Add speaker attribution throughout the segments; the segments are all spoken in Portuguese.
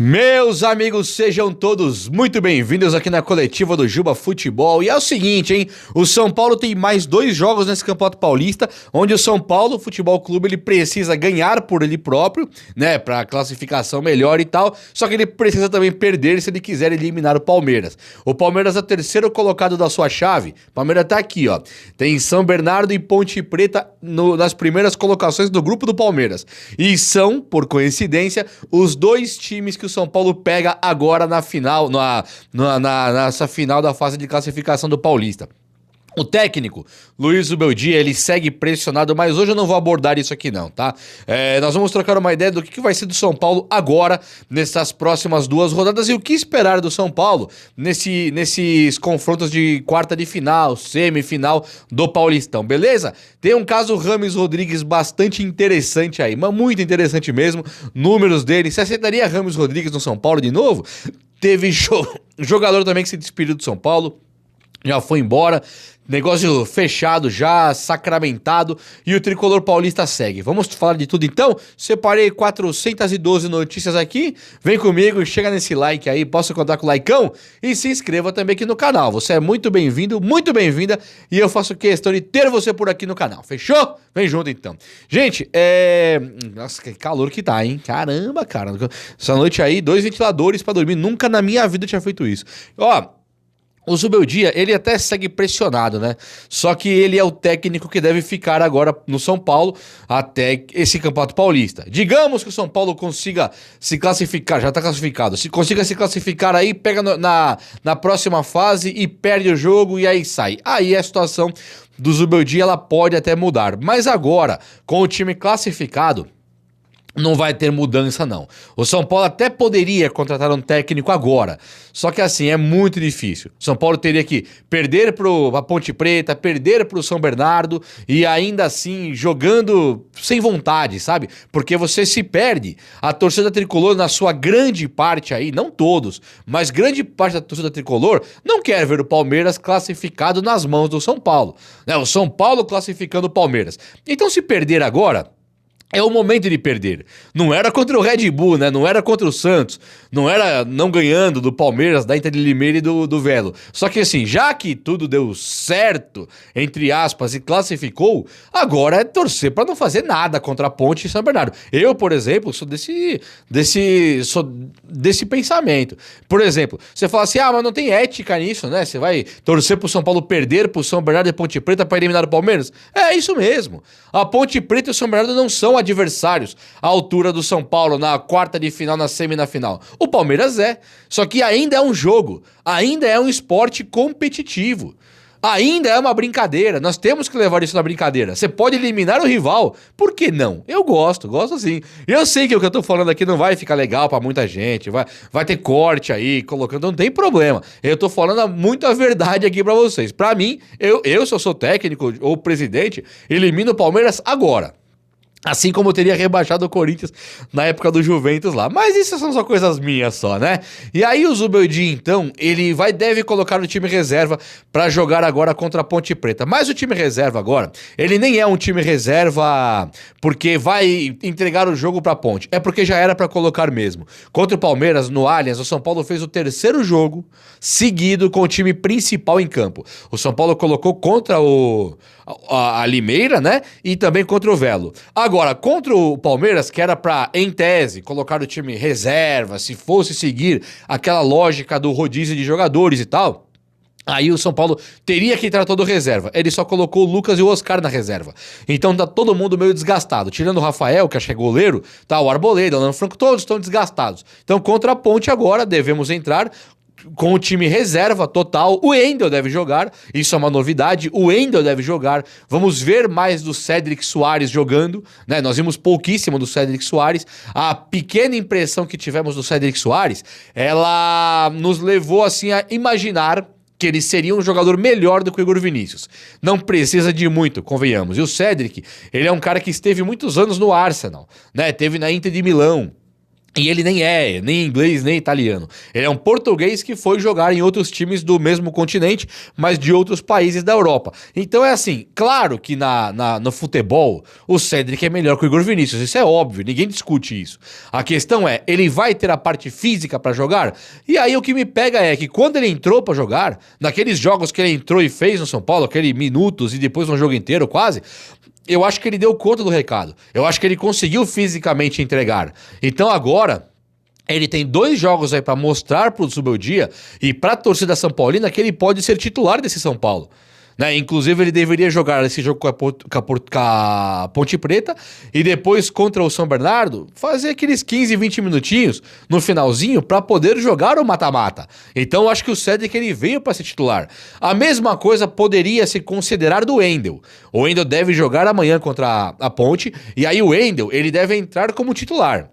Speaker 1: Meus amigos, sejam todos muito bem-vindos aqui na coletiva do Juba Futebol. E é o seguinte, hein? O São Paulo tem mais 2 jogos nesse Campeonato Paulista, onde o São Paulo Futebol Clube ele precisa ganhar por ele próprio, né? Pra classificação melhor e tal. Só que ele precisa também perder se ele quiser eliminar o Palmeiras. O Palmeiras é o terceiro colocado da sua chave. O Palmeiras tá aqui, ó. Tem São Bernardo e Ponte Preta nas primeiras colocações do grupo do Palmeiras. E são, por coincidência, os 2 times que o São Paulo pega agora na final, nessa final da fase de classificação do Paulista. O técnico, Luiz Zubeldia, ele segue pressionado, mas hoje eu não vou abordar isso aqui não, tá? Nós vamos trocar uma ideia do que vai ser do São Paulo agora, nessas próximas 2 rodadas, e o que esperar do São Paulo nesses confrontos de quarta de final, semifinal do Paulistão, beleza? Tem um caso Rames Rodrigues bastante interessante aí, mas muito interessante mesmo, números dele. Você aceitaria Rames Rodrigues no São Paulo de novo? Teve jogador também que se despediu do São Paulo, já foi embora, negócio fechado já, sacramentado, e o Tricolor Paulista segue. Vamos falar de tudo então? Separei 412 notícias aqui, vem comigo, chega nesse like aí, posso contar com o likeão? E se inscreva também aqui no canal, você é muito bem-vindo, muito bem-vinda, e eu faço questão de ter você por aqui no canal, fechou? Vem junto então. Gente, nossa, que calor que tá, hein? Caramba, cara, essa noite aí, 2 ventiladores pra dormir, nunca na minha vida eu tinha feito isso. Ó, o Zubeldia, ele até segue pressionado, né? Só que ele é o técnico que deve ficar agora no São Paulo até esse Campeonato Paulista. Digamos que o São Paulo consiga se classificar, já tá classificado, se consiga se classificar aí, pega na próxima fase e perde o jogo e aí sai. Aí a situação do Zubeldia, ela pode até mudar. Mas agora, com o time classificado, não vai ter mudança não. O São Paulo até poderia contratar um técnico agora, só que assim, é muito difícil. O São Paulo teria que perder pra Ponte Preta, perder pro São Bernardo e ainda assim jogando sem vontade, sabe? Porque você se perde. A torcida tricolor, na sua grande parte aí, não todos, mas grande parte da torcida tricolor não quer ver o Palmeiras classificado nas mãos do São Paulo, né? O São Paulo classificando o Palmeiras. Então se perder agora, é o momento de perder. Não era contra o Red Bull, né? Não era contra o Santos. Não era não ganhando do Palmeiras, da Inter de Limeira e do Velo. Só que assim, já que tudo deu certo, entre aspas, e classificou, agora é torcer pra não fazer nada contra a Ponte e São Bernardo. Eu, por exemplo, sou desse pensamento. Por exemplo, você fala assim, mas não tem ética nisso, né? Você vai torcer pro São Paulo perder pro São Bernardo e Ponte Preta pra eliminar o Palmeiras? É isso mesmo. A Ponte Preta e o São Bernardo não são adversários à altura do São Paulo na quarta de final, na semi e na final. O Palmeiras é, só que ainda é um jogo, ainda é um esporte competitivo, ainda é uma brincadeira, nós temos que levar isso na brincadeira. Você pode eliminar o rival, por que não? Eu gosto sim. Eu sei que o que eu tô falando aqui não vai ficar legal pra muita gente, vai ter corte aí, colocando, não tem problema. Eu tô falando muita verdade aqui pra vocês. Pra mim, se eu sou técnico ou presidente, elimino o Palmeiras agora. Assim como eu teria rebaixado o Corinthians na época do Juventus lá. Mas isso são só coisas minhas só, né? E aí o Zubeldia, então, ele deve colocar no time reserva pra jogar agora contra a Ponte Preta. Mas o time reserva agora, ele nem é um time reserva porque vai entregar o jogo pra Ponte. É porque já era pra colocar mesmo. Contra o Palmeiras, no Allianz, o São Paulo fez o 3º jogo seguido com o time principal em campo. O São Paulo colocou contra a Limeira, né? E também contra o Velo. Agora, contra o Palmeiras, que era pra, em tese, colocar o time reserva, se fosse seguir aquela lógica do rodízio de jogadores e tal, aí o São Paulo teria que entrar todo reserva. Ele só colocou o Lucas e o Oscar na reserva. Então tá todo mundo meio desgastado. Tirando o Rafael, que acho que é goleiro, tá o Arboleda, o Alan Franco, todos estão desgastados. Então contra a Ponte agora devemos entrar com o time reserva total. O Wendel deve jogar, isso é uma novidade, o Wendel deve jogar, vamos ver mais do Cédric Soares jogando, né? Nós vimos pouquíssimo do Cédric Soares, a pequena impressão que tivemos do Cédric Soares, ela nos levou assim a imaginar que ele seria um jogador melhor do que o Igor Vinícius. Não precisa de muito, convenhamos. E o Cédric, ele é um cara que esteve muitos anos no Arsenal, né? Teve na Inter de Milão. E ele nem é nem inglês, nem italiano. Ele é um português que foi jogar em outros times do mesmo continente, mas de outros países da Europa. Então é assim, claro que no futebol o Cédric é melhor que o Igor Vinícius, isso é óbvio, ninguém discute isso. A questão é, ele vai ter a parte física pra jogar? E aí o que me pega é que quando ele entrou pra jogar, naqueles jogos que ele entrou e fez no São Paulo, aquele minutos e depois um jogo inteiro quase, eu acho que ele deu conta do recado. Eu acho que ele conseguiu fisicamente entregar. Então agora ele tem 2 jogos aí pra mostrar pro Zubeldia e pra torcida São Paulina que ele pode ser titular desse São Paulo. Né? Inclusive ele deveria jogar esse jogo com a Ponte Preta e depois contra o São Bernardo fazer aqueles 15, 20 minutinhos no finalzinho pra poder jogar o mata-mata. Então eu acho que o Cédric ele veio pra ser titular. A mesma coisa poderia se considerar do Wendel. O Wendel deve jogar amanhã contra a Ponte e aí o Wendel ele deve entrar como titular.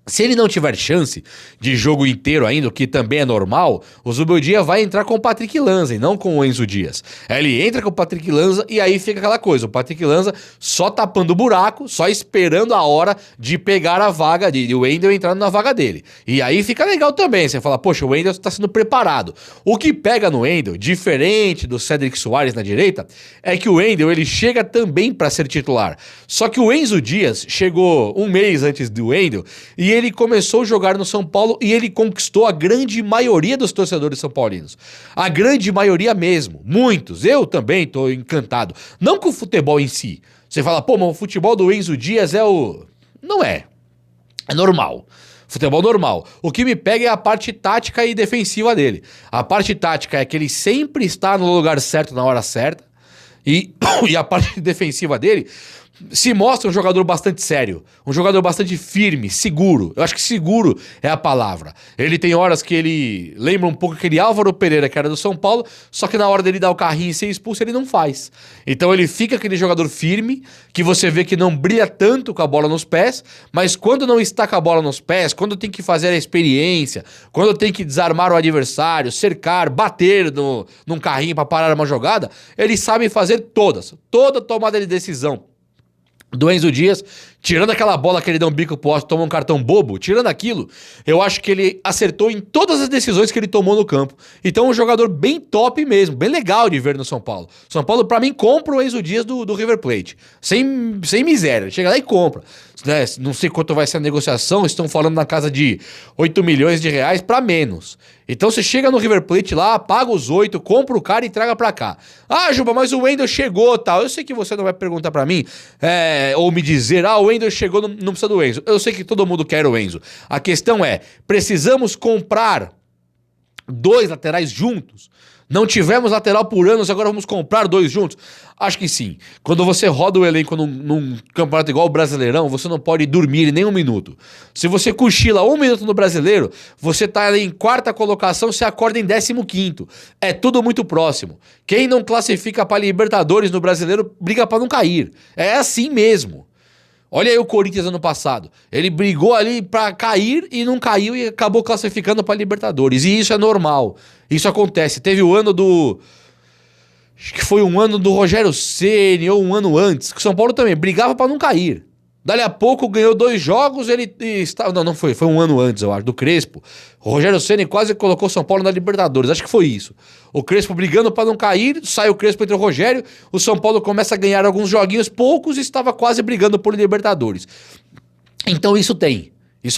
Speaker 1: Se ele não tiver chance de jogo inteiro ainda, o que também é normal, o Zubeldia vai entrar com o Patrick Lanza e não com o Enzo Dias. Ele entra com o Patrick Lanza e aí fica aquela coisa, o Patrick Lanza só tapando o buraco, só esperando a hora de pegar a vaga dele, o Wendel entrando na vaga dele. E aí fica legal também, você fala, poxa, o Wendel está sendo preparado. O que pega no Wendel, diferente do Cédric Soares na direita, é que o Wendel ele chega também para ser titular. Só que o Enzo Dias chegou um mês antes do Wendel e ele começou a jogar no São Paulo e ele conquistou a grande maioria dos torcedores são paulinos. A grande maioria mesmo. Muitos. Eu também tô encantado. Não com o futebol em si. Você fala, pô, mas o futebol do Enzo Dias é o... Não é. É normal. Futebol normal. O que me pega é a parte tática e defensiva dele. A parte tática é que ele sempre está no lugar certo na hora certa. E a parte defensiva dele se mostra um jogador bastante sério, um jogador bastante firme, seguro. Eu acho que seguro é a palavra. Ele tem horas que ele lembra um pouco aquele Álvaro Pereira que era do São Paulo, só que na hora dele dar o carrinho e ser expulso ele não faz. Então ele fica aquele jogador firme, que você vê que não brilha tanto com a bola nos pés, mas quando não está com a bola nos pés, quando tem que fazer a experiência, quando tem que desarmar o adversário, cercar, bater num carrinho para parar uma jogada, ele sabe fazer toda tomada de decisão do Enzo Dias, tirando aquela bola que ele deu um bico pro poste, tomou um cartão bobo, tirando aquilo, eu acho que ele acertou em todas as decisões que ele tomou no campo. Então um jogador bem top mesmo, bem legal de ver no São Paulo. São Paulo, pra mim, compra o Enzo Dias do River Plate. Sem miséria, chega lá e compra. Né? Não sei quanto vai ser a negociação, estão falando na casa de 8 milhões de reais pra menos. Então você chega no River Plate lá, paga os 8, compra o cara e traga pra cá. Ah, Juba, mas o Wendel chegou, tal. Eu sei que você não vai perguntar pra mim, ou me dizer, o Wendel chegou, não precisa do Enzo. Eu sei que todo mundo quer o Enzo. A questão é, precisamos comprar 2 laterais juntos? Não tivemos lateral por anos, agora vamos comprar 2 juntos? Acho que sim. Quando você roda o elenco num campeonato igual o Brasileirão, você não pode dormir nem um minuto. Se você cochila 1 minuto no Brasileiro, você tá ali em 4ª colocação, você acorda em 15º. É tudo muito próximo. Quem não classifica para Libertadores no Brasileiro, briga para não cair. É assim mesmo. Olha aí o Corinthians ano passado. Ele brigou ali pra cair e não caiu e acabou classificando pra Libertadores. E isso é normal. Isso acontece. Teve o ano do... Acho que foi um ano do Rogério Ceni ou um ano antes, que o São Paulo também brigava pra não cair. Dali a pouco ganhou 2 jogos, ele estava... Não foi um ano antes, eu acho, do Crespo. O Rogério Ceni quase colocou o São Paulo na Libertadores, acho que foi isso. O Crespo brigando pra não cair, sai o Crespo entre o Rogério, o São Paulo começa a ganhar alguns joguinhos poucos e estava quase brigando por Libertadores. Então isso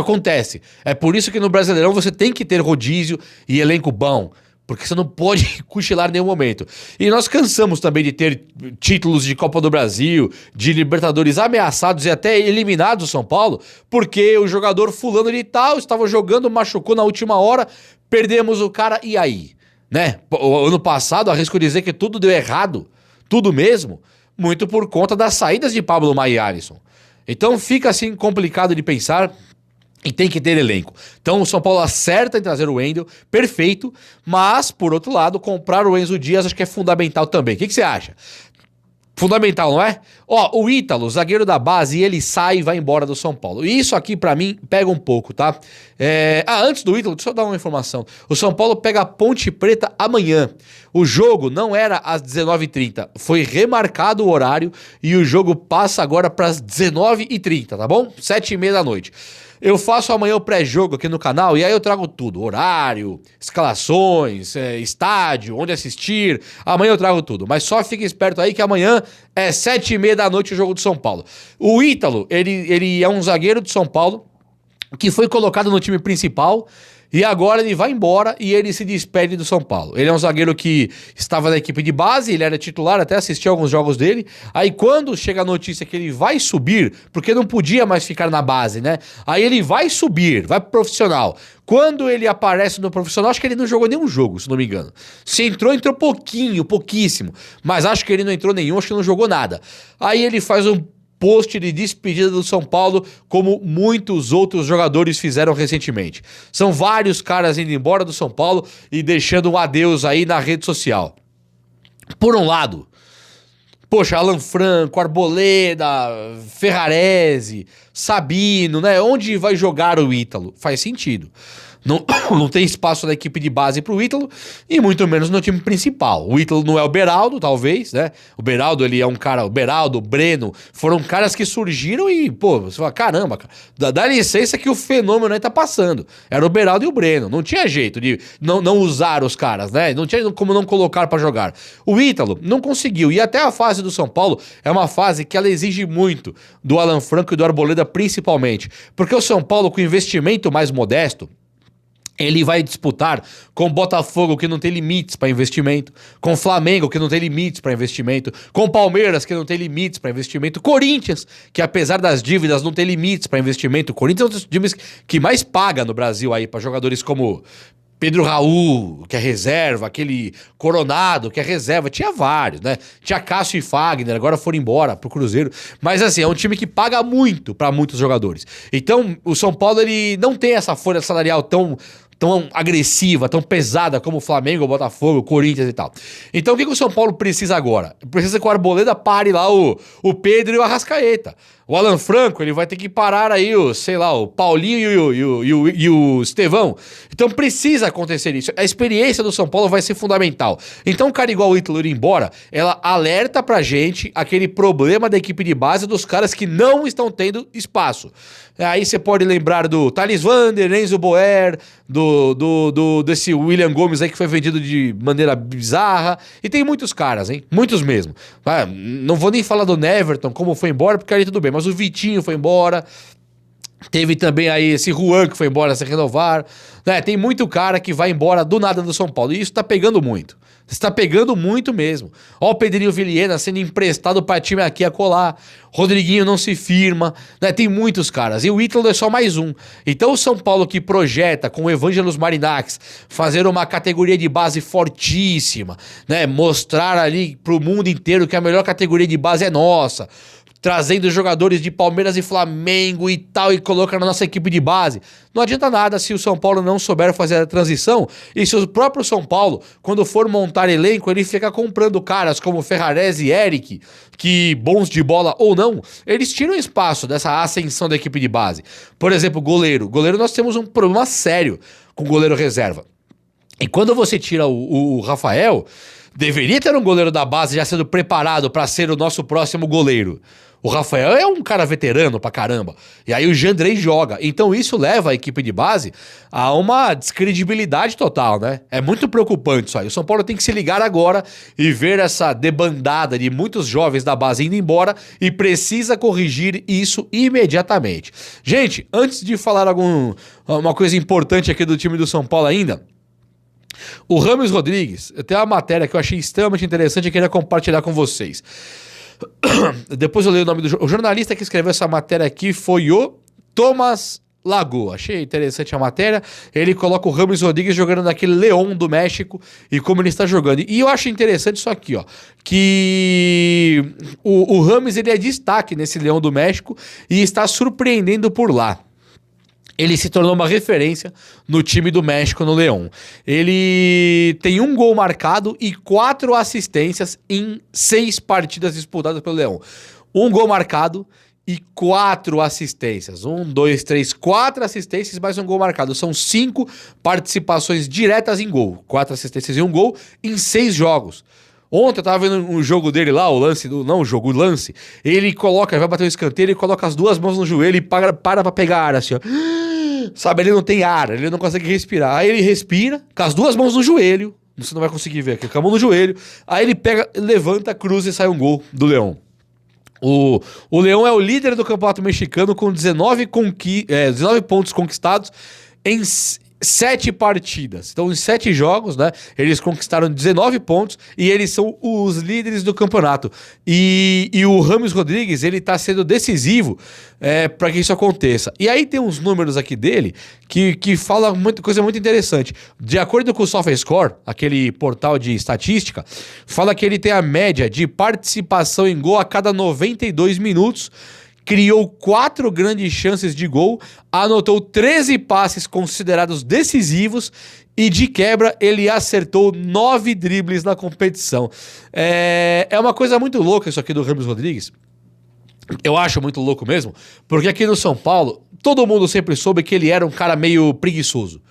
Speaker 1: acontece. É por isso que no Brasileirão você tem que ter rodízio e elenco bom. Porque você não pode cochilar em nenhum momento. E nós cansamos também de ter títulos de Copa do Brasil, de Libertadores ameaçados e até eliminados do São Paulo, porque o jogador fulano de tal estava jogando, machucou na última hora, perdemos o cara, e aí? Né? O ano passado, arrisco dizer que tudo deu errado, tudo mesmo, muito por conta das saídas de Pablo Maia e Alisson. Então fica assim complicado de pensar. E tem que ter elenco. Então o São Paulo acerta em trazer o Wendel, perfeito. Mas, por outro lado, comprar o Enzo Dias acho que é fundamental também. O que você acha? Fundamental, não é? Ó, o Ítalo, zagueiro da base, ele sai e vai embora do São Paulo. E isso aqui, pra mim, pega um pouco, tá? Antes do Ítalo, deixa eu dar uma informação. O São Paulo pega a Ponte Preta amanhã. O jogo não era às 19h30. Foi remarcado o horário e o jogo passa agora pras 19h30, tá bom? 7h30 da noite. Eu faço amanhã o pré-jogo aqui no canal e aí eu trago tudo, horário, escalações, estádio, onde assistir, amanhã eu trago tudo, mas só fica esperto aí que amanhã é 7h30 da noite o jogo do São Paulo. O Ítalo, ele é um zagueiro de São Paulo que foi colocado no time principal e agora ele vai embora e ele se despede do São Paulo. Ele é um zagueiro que estava na equipe de base, ele era titular, até assisti alguns jogos dele. Aí quando chega a notícia que ele vai subir, porque não podia mais ficar na base, né? Aí ele vai subir, vai pro profissional. Quando ele aparece no profissional, acho que ele não jogou nenhum jogo, se não me engano. Se entrou, entrou pouquíssimo. Mas acho que ele não entrou nenhum, acho que não jogou nada. Aí ele faz um post de despedida do São Paulo, como muitos outros jogadores fizeram recentemente. São vários caras indo embora do São Paulo e deixando um adeus aí na rede social. Por um lado, poxa, Alan Franco, Arboleda, Ferrarese, Sabino, né? Onde vai jogar o Ítalo? Faz sentido. Não tem espaço na equipe de base pro Ítalo e muito menos no time principal. O Ítalo não é o Beraldo, talvez, né? O Beraldo, ele é um cara... O Beraldo, o Breno, foram caras que surgiram e, pô, você fala, caramba, cara, dá licença que o fenômeno aí tá passando. Era o Beraldo e o Breno. Não tinha jeito de não usar os caras, né? Não tinha como não colocar pra jogar. O Ítalo não conseguiu. E até a fase do São Paulo é uma fase que ela exige muito do Alan Franco e do Arboleda, principalmente. Porque o São Paulo, com investimento mais modesto, ele vai disputar com Botafogo, que não tem limites para investimento, com Flamengo, que não tem limites para investimento, com Palmeiras, que não tem limites para investimento, Corinthians, que apesar das dívidas não tem limites para investimento. Corinthians é um dos times que mais paga no Brasil aí para jogadores como Pedro Raul, que é reserva, aquele Coronado, que é reserva, tinha vários, né? Tinha Cássio e Fagner, agora foram embora pro Cruzeiro, mas assim, é um time que paga muito para muitos jogadores. Então, o São Paulo, ele não tem essa folha salarial tão agressiva, tão pesada como o Flamengo, o Botafogo, o Corinthians e tal. Então o que o São Paulo precisa agora? Precisa que o Arboleda pare lá o Pedro e o Arrascaeta. O Alan Franco, ele vai ter que parar aí o Paulinho e o Estevão. Então precisa acontecer isso. A experiência do São Paulo vai ser fundamental. Então um cara igual o Ítalo ir embora, ela alerta pra gente aquele problema da equipe de base dos caras que não estão tendo espaço. Aí você pode lembrar do Thales Vander, Enzo Boer, desse William Gomes aí que foi vendido de maneira bizarra. E tem muitos caras, hein? Muitos mesmo. Não vou nem falar do Neverton, como foi embora, porque aí tudo bem. Mas o Vitinho foi embora. Teve também aí esse Juan que foi embora sem renovar. Né? Tem muito cara que vai embora do nada do São Paulo. E isso tá pegando muito. Está pegando muito mesmo. Ó o Pedrinho Vilhena sendo emprestado para time aqui a colar. Rodriguinho não se firma. Né? Tem muitos caras. E o Ítalo é só mais um. Então o São Paulo que projeta com o Evangelos Marinax fazer uma categoria de base fortíssima. Né? Mostrar ali pro mundo inteiro que a melhor categoria de base é nossa. Trazendo jogadores de Palmeiras e Flamengo e tal, e coloca na nossa equipe de base. Não adianta nada se o São Paulo não souber fazer a transição, e se o próprio São Paulo, quando for montar elenco, ele fica comprando caras como Ferrarese e Eric, que bons de bola ou não, eles tiram espaço dessa ascensão da equipe de base. Por exemplo, goleiro. Goleiro, nós temos um problema sério com o goleiro reserva. E quando você tira o Rafael, deveria ter um goleiro da base já sendo preparado para ser o nosso próximo goleiro. O Rafael é um cara veterano pra caramba. E aí o Jandrei joga. Então isso leva a equipe de base a uma descredibilidade total, né? É muito preocupante isso aí. O São Paulo tem que se ligar agora e ver essa debandada de muitos jovens da base indo embora e precisa corrigir isso imediatamente. Gente, antes de falar uma coisa importante aqui do time do São Paulo ainda, o Rames Rodrigues, tem uma matéria que eu achei extremamente interessante e queria compartilhar com vocês. Depois eu leio o nome do... O jornalista que escreveu essa matéria aqui foi o Thomas Lagoa. Achei interessante a matéria. Ele coloca o Rames Rodrigues jogando naquele León do México e como ele está jogando. E eu acho interessante isso aqui, ó. Que o Rames, ele é destaque nesse León do México e está surpreendendo por lá. Ele se tornou uma referência no time do México no León. Ele tem 1 gol marcado e 4 assistências em 6 partidas disputadas pelo León. 1 gol marcado e 4 assistências. 1, 2, 3, 4 assistências mais 1 gol marcado. São 5 participações diretas em gol. 4 assistências e 1 gol em 6 jogos. Ontem eu tava vendo um jogo dele lá, o lance, o lance. Ele coloca, vai bater um escanteio, ele coloca as duas mãos no joelho e para pra pegar ar, assim, ó. Sabe, ele não tem ar, ele não consegue respirar. Aí ele respira, com as duas mãos no joelho. Você não vai conseguir ver aqui, com a mão no joelho. Aí ele pega, levanta, cruza e sai um gol do Leão. O Leão é o líder do Campeonato Mexicano com 19 pontos conquistados em 7 partidas. Então, em 7 jogos, né, eles conquistaram 19 pontos e eles são os líderes do campeonato. E o Rames Rodrigues, ele tá sendo decisivo para que isso aconteça. E aí tem uns números aqui dele que fala coisa muito interessante. De acordo com o SofaScore, aquele portal de estatística, fala que ele tem a média de participação em gol a cada 92 minutos, criou 4 grandes chances de gol, anotou 13 passes considerados decisivos e, de quebra, ele acertou 9 dribles na competição. É uma coisa muito louca isso aqui do Rames Rodrigues. Eu acho muito louco mesmo, porque aqui no São Paulo, todo mundo sempre soube que ele era um cara meio preguiçoso.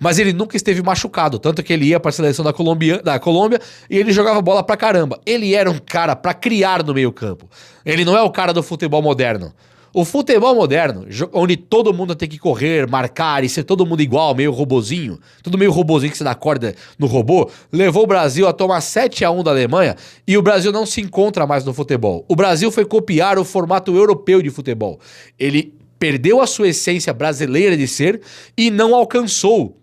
Speaker 1: Mas ele nunca esteve machucado, tanto que ele ia para a seleção da Colômbia e ele jogava bola pra caramba. Ele era um cara pra criar no meio campo. Ele não é o cara do futebol moderno. O futebol moderno, onde todo mundo tem que correr, marcar e ser todo mundo igual, meio robozinho, tudo meio robozinho que você dá corda no robô, levou o Brasil a tomar 7-1 da Alemanha e o Brasil não se encontra mais no futebol. O Brasil foi copiar o formato europeu de futebol. Ele perdeu a sua essência brasileira de ser e não alcançou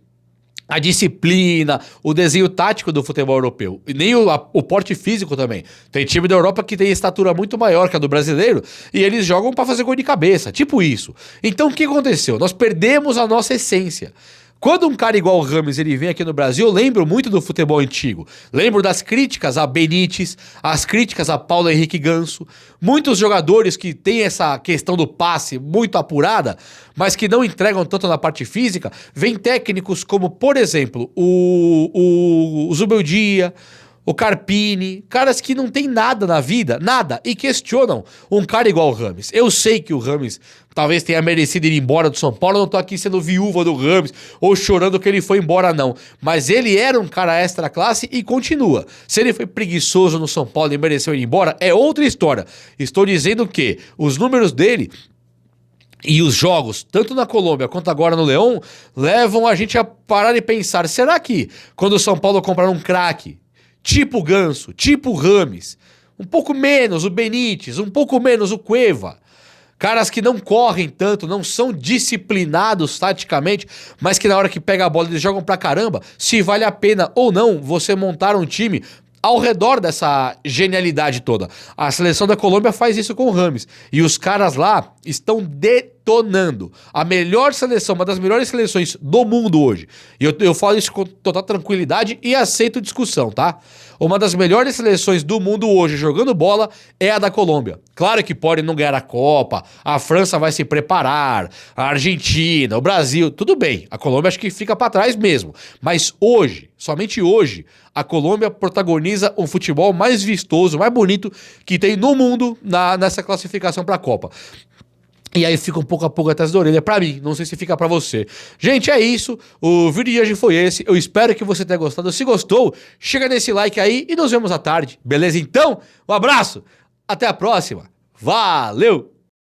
Speaker 1: a disciplina, o desenho tático do futebol europeu. E nem o porte físico também. Tem time da Europa que tem estatura muito maior que a do brasileiro e eles jogam pra fazer gol de cabeça. Tipo isso. Então o que aconteceu? Nós perdemos a nossa essência. Quando um cara igual o Rames ele vem aqui no Brasil, eu lembro muito do futebol antigo. Lembro das críticas a Benítez, as críticas a Paulo Henrique Ganso. Muitos jogadores que têm essa questão do passe muito apurada, mas que não entregam tanto na parte física. Vem técnicos como, por exemplo, o Zubeldia, o Carpini, caras que não tem nada na vida, nada, e questionam um cara igual o Rames. Eu sei que o Rames talvez tenha merecido ir embora do São Paulo, eu não tô aqui sendo viúva do Rames ou chorando que ele foi embora não, mas ele era um cara extra classe e continua. Se ele foi preguiçoso no São Paulo e mereceu ir embora, é outra história. Estou dizendo que os números dele e os jogos, tanto na Colômbia quanto agora no Leão, levam a gente a parar e pensar, será que quando o São Paulo comprar um craque, tipo Ganso, tipo Rames, um pouco menos o Benítez, um pouco menos o Cueva, caras que não correm tanto, não são disciplinados taticamente, mas que na hora que pega a bola eles jogam pra caramba, se vale a pena ou não você montar um time ao redor dessa genialidade toda. A seleção da Colômbia faz isso com o Rames. E os caras lá estão detonando. A melhor seleção, uma das melhores seleções do mundo hoje. E eu falo isso com total tranquilidade e aceito discussão, tá? Uma das melhores seleções do mundo hoje jogando bola é a da Colômbia. Claro que pode não ganhar a Copa, a França vai se preparar, a Argentina, o Brasil, tudo bem. A Colômbia acho que fica pra trás mesmo. Mas hoje, somente hoje, a Colômbia protagoniza um futebol mais vistoso, mais bonito que tem no mundo nessa classificação pra Copa. E aí fica um pouco a pulga atrás da orelha pra mim, não sei se fica pra você. Gente, é isso, o vídeo de hoje foi esse, eu espero que você tenha gostado. Se gostou, chega nesse like aí e nos vemos à tarde, beleza? Então, um abraço, até a próxima, valeu!